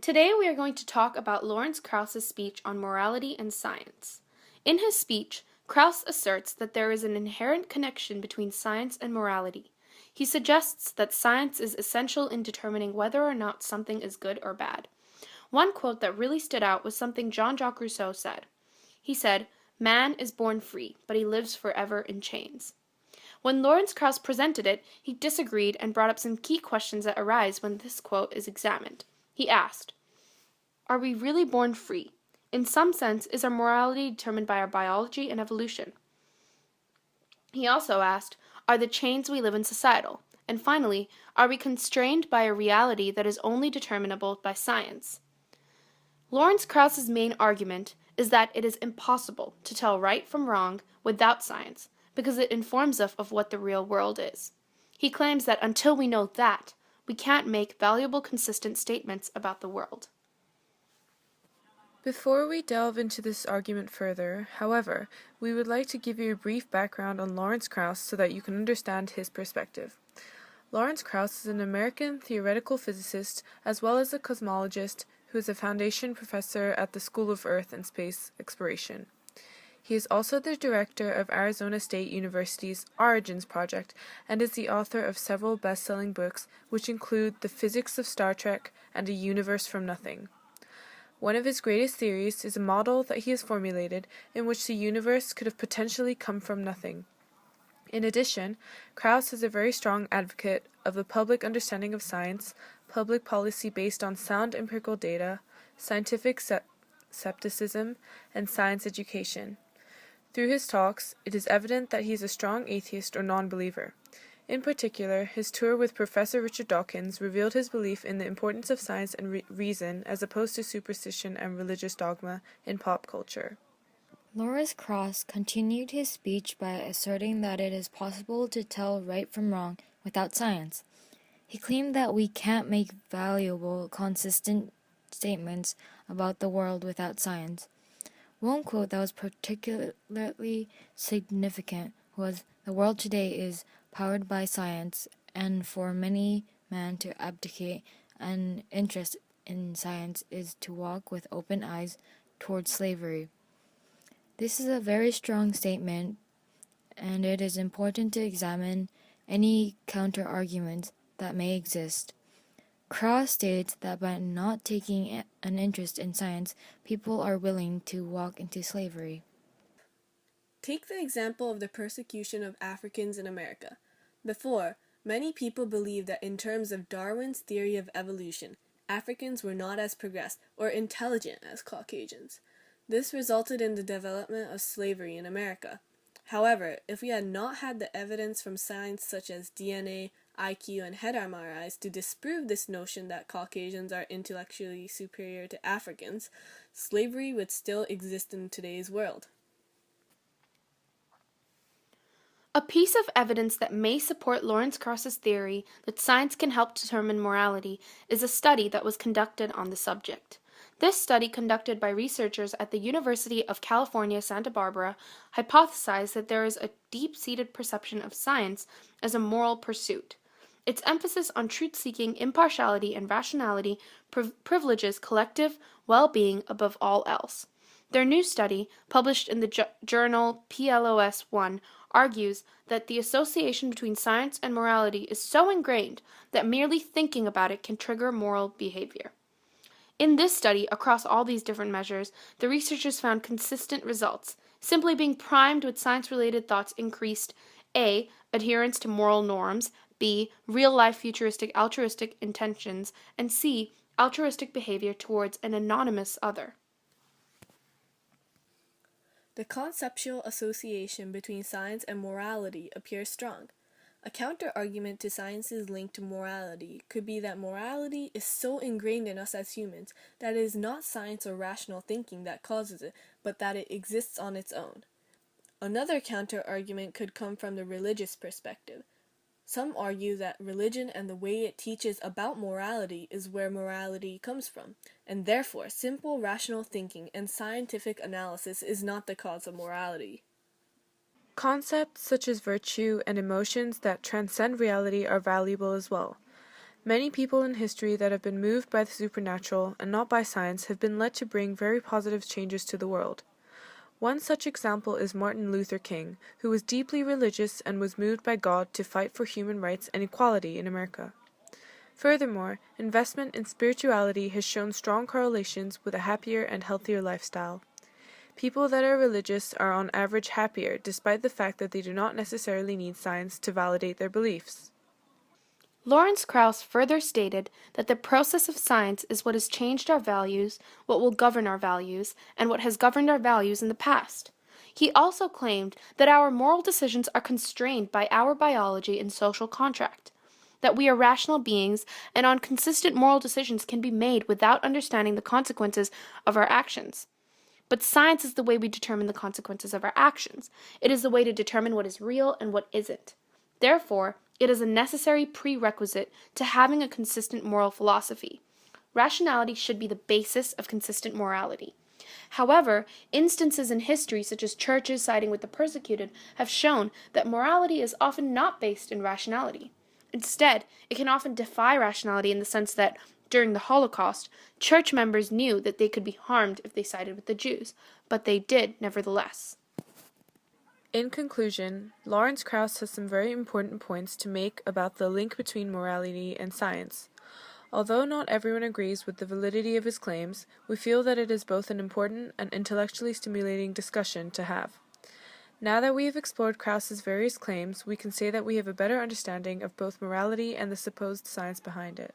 Today we are going to talk about Lawrence Krauss's speech on morality and science. In his speech, Krauss asserts that there is an inherent connection between science and morality. He suggests that science is essential in determining whether or not something is good or bad. One quote that really stood out was something Jean-Jacques Rousseau said. He said, "Man is born free, but he lives forever in chains." When Lawrence Krauss presented it, he disagreed and brought up some key questions that arise when this quote is examined. He asked, "Are we really born free? In some sense, is our morality determined by our biology and evolution?" He also asked, "Are the chains we live in societal? And finally, are we constrained by a reality that is only determinable by science?" Lawrence Krauss's main argument is that it is impossible to tell right from wrong without science, because it informs us of what the real world is. He claims that until we know that, we can't make valuable, consistent statements about the world. Before we delve into this argument further, however, we would like to give you a brief background on Lawrence Krauss so that you can understand his perspective. Lawrence Krauss is an American theoretical physicist as well as a cosmologist who is a foundation professor at the School of Earth and Space Exploration. He is also the director of Arizona State University's Origins Project and is the author of several best-selling books which include The Physics of Star Trek and A Universe from Nothing. One of his greatest theories is a model that he has formulated in which the universe could have potentially come from nothing. In addition, Krauss is a very strong advocate of the public understanding of science, public policy based on sound empirical data, scientific skepticism, and science education. Through his talks, it is evident that he is a strong atheist or non-believer. In particular, his tour with Professor Richard Dawkins revealed his belief in the importance of science and reason as opposed to superstition and religious dogma in pop culture. Lawrence Krauss continued his speech by asserting that it is possible to tell right from wrong without science. He claimed that we can't make valuable, consistent statements about the world without science. One quote that was particularly significant was, "The world today is powered by science, and for many men to abdicate an interest in science is to walk with open eyes towards slavery." This is a very strong statement, and it is important to examine any counter-arguments that may exist. Krauss states that by not taking an interest in science, people are willing to walk into slavery. Take the example of the persecution of Africans in America. Before, many people believed that in terms of Darwin's theory of evolution, Africans were not as progressed or intelligent as Caucasians. This resulted in the development of slavery in America. However, if we had not had the evidence from science such as DNA, IQ, and head MRIs to disprove this notion that Caucasians are intellectually superior to Africans, slavery would still exist in today's world. A piece of evidence that may support Lawrence Krauss's theory that science can help determine morality is a study that was conducted on the subject. This study, conducted by researchers at the University of California, Santa Barbara, hypothesized that there is a deep-seated perception of science as a moral pursuit. Its emphasis on truth-seeking, impartiality, and rationality privileges collective well-being above all else. Their new study, published in the journal PLOS One, argues that the association between science and morality is so ingrained that merely thinking about it can trigger moral behavior. In this study, across all these different measures, the researchers found consistent results. Simply being primed with science-related thoughts increased A. Adherence to moral norms, B. Real-life futuristic altruistic intentions, and C. Altruistic behavior towards an anonymous other. The conceptual association between science and morality appears strong. A counter-argument to science's link to morality could be that morality is so ingrained in us as humans that it is not science or rational thinking that causes it, but that it exists on its own. Another counter-argument could come from the religious perspective. Some argue that religion and the way it teaches about morality is where morality comes from, and therefore simple rational thinking and scientific analysis is not the cause of morality. Concepts such as virtue and emotions that transcend reality are valuable as well. Many people in history that have been moved by the supernatural and not by science have been led to bring very positive changes to the world. One such example is Martin Luther King, who was deeply religious and was moved by God to fight for human rights and equality in America. Furthermore, investment in spirituality has shown strong correlations with a happier and healthier lifestyle. People that are religious are on average happier, despite the fact that they do not necessarily need science to validate their beliefs. Lawrence Krauss further stated that the process of science is what has changed our values, what will govern our values, and what has governed our values in the past. He also claimed that our moral decisions are constrained by our biology and social contract, that we are rational beings, and consistent moral decisions can be made without understanding the consequences of our actions. But science is the way we determine the consequences of our actions. It is the way to determine what is real and what isn't. Therefore, it is a necessary prerequisite to having a consistent moral philosophy. Rationality should be the basis of consistent morality. However, instances in history, such as churches siding with the persecuted, have shown that morality is often not based in rationality. Instead, it can often defy rationality in the sense that, during the Holocaust, church members knew that they could be harmed if they sided with the Jews, but they did nevertheless. In conclusion, Lawrence Krauss has some very important points to make about the link between morality and science. Although not everyone agrees with the validity of his claims, we feel that it is both an important and intellectually stimulating discussion to have. Now that we have explored Krauss's various claims, we can say that we have a better understanding of both morality and the supposed science behind it.